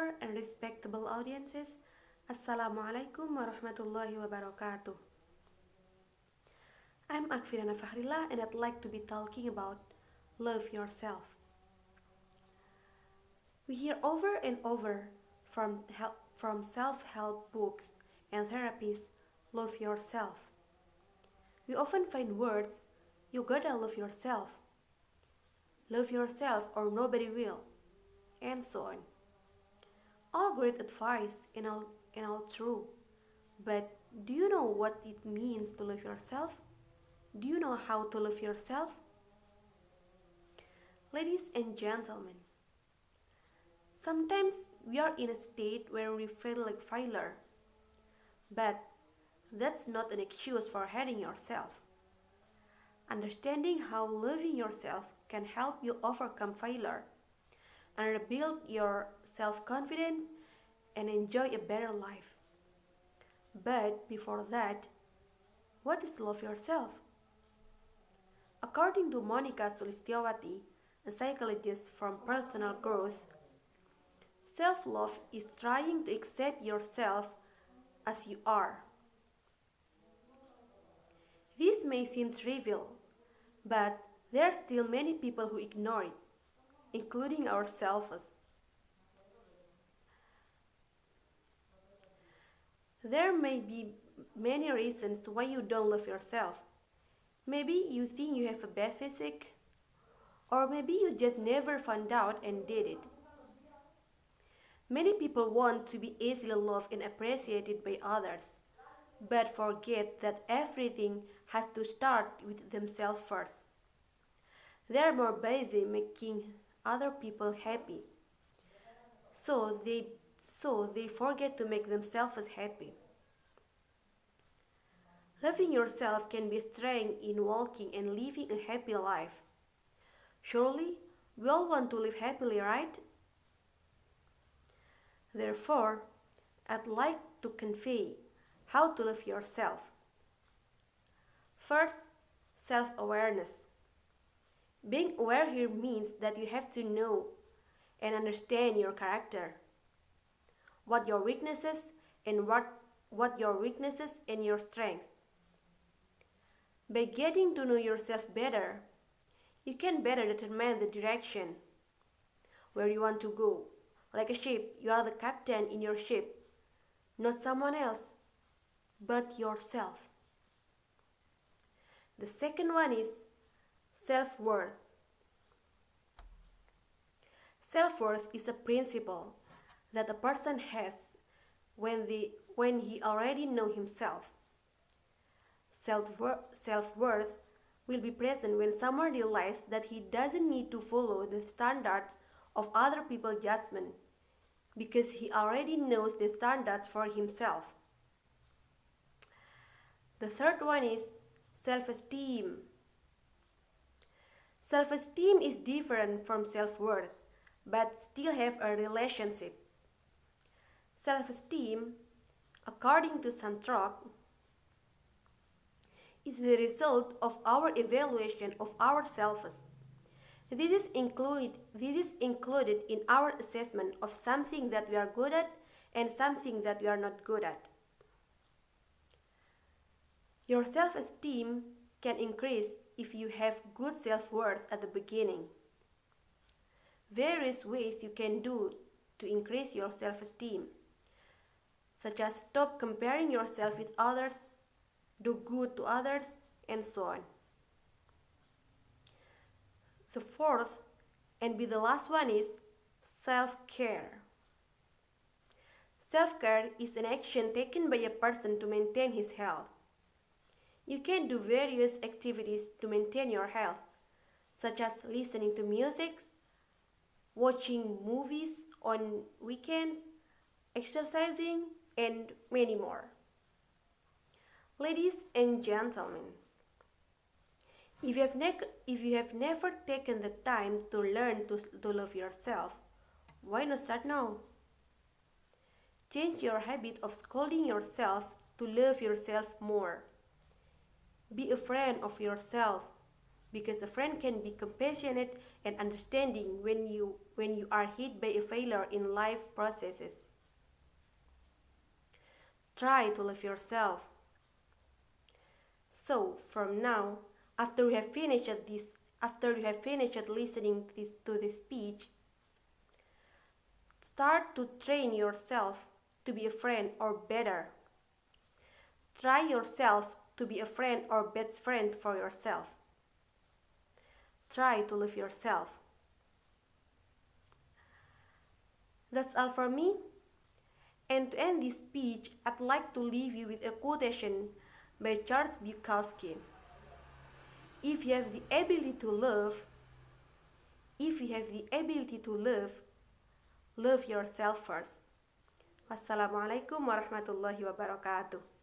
dear and respectable audiences, Assalamualaikum warahmatullahi wabarakatuh. I'm Agvy and I'd like to be talking about love yourself. We hear over and over from self-help books and therapies, love yourself. We often find words, you gotta love yourself or nobody will, and so on. All great advice and all true. But do you know what it means to love yourself? Do you know how to love yourself? Ladies and gentlemen, sometimes we are in a state where we feel like failure. But that's not an excuse for hating yourself. Understanding how loving yourself can help you overcome failure and rebuild your self-confidence and enjoy a better life. But before that, what is love yourself? According to Monica Sulistyawati, a psychologist from personal growth, self-love is trying to accept yourself as you are. This may seem trivial, but there are still many people who ignore it, including ourselves. There may be many reasons why you don't love yourself. Maybe you think you have a bad physique, or maybe you just never found out and did it. Many people want to be easily loved and appreciated by others, but forget that everything has to start with themselves first. They are more busy making other people happy, so they forget to make themselves happy. Loving yourself can be strength in walking and living a happy life. Surely, we all want to live happily, right? Therefore, I'd like to convey how to love yourself. First, self-awareness. Being aware here means that you have to know and understand your character, what your weaknesses and what your weaknesses and your strengths. By getting to know yourself better, you can better determine the direction where you want to go. Like a ship, you are the captain in your ship, not someone else, but yourself. The second one is self-worth. Self-worth is a principle that a person has when he already knows himself. Self-worth will be present when someone realizes that he doesn't need to follow the standards of other people's judgment because he already knows the standards for himself. The third one is self-esteem. Self-esteem is different from self-worth, but still have a relationship. Self-esteem, according to Santrok, is the result of our evaluation of ourselves. This is included in our assessment of something that we are good at and something that we are not good at. Your self-esteem can increase if you have good self-worth at the beginning. Various ways you can do to increase your self-esteem, such as stop comparing yourself with others, do good to others, and so on. The fourth and the last one is self-care. Self-care is an action taken by a person to maintain his health. You can do various activities to maintain your health, such as listening to music, watching movies on weekends, exercising, and many more. Ladies and gentlemen, if you have never taken the time to learn to love yourself, why not start now? Change your habit of scolding yourself to love yourself more. Be a friend of yourself. because a friend can be compassionate and understanding when you are hit by a failure in life processes. Try to love yourself. So from now, after you have finished listening to this speech, start to train yourself to be a friend or better. Try yourself to be a friend or best friend for yourself. Try to love yourself. That's all for me. And to end this speech, I'd like to leave you with a quotation by Charles Bukowski. If you have the ability to love, if you have the ability to love yourself first. Wassalamualaikum warahmatullahi wabarakatuh.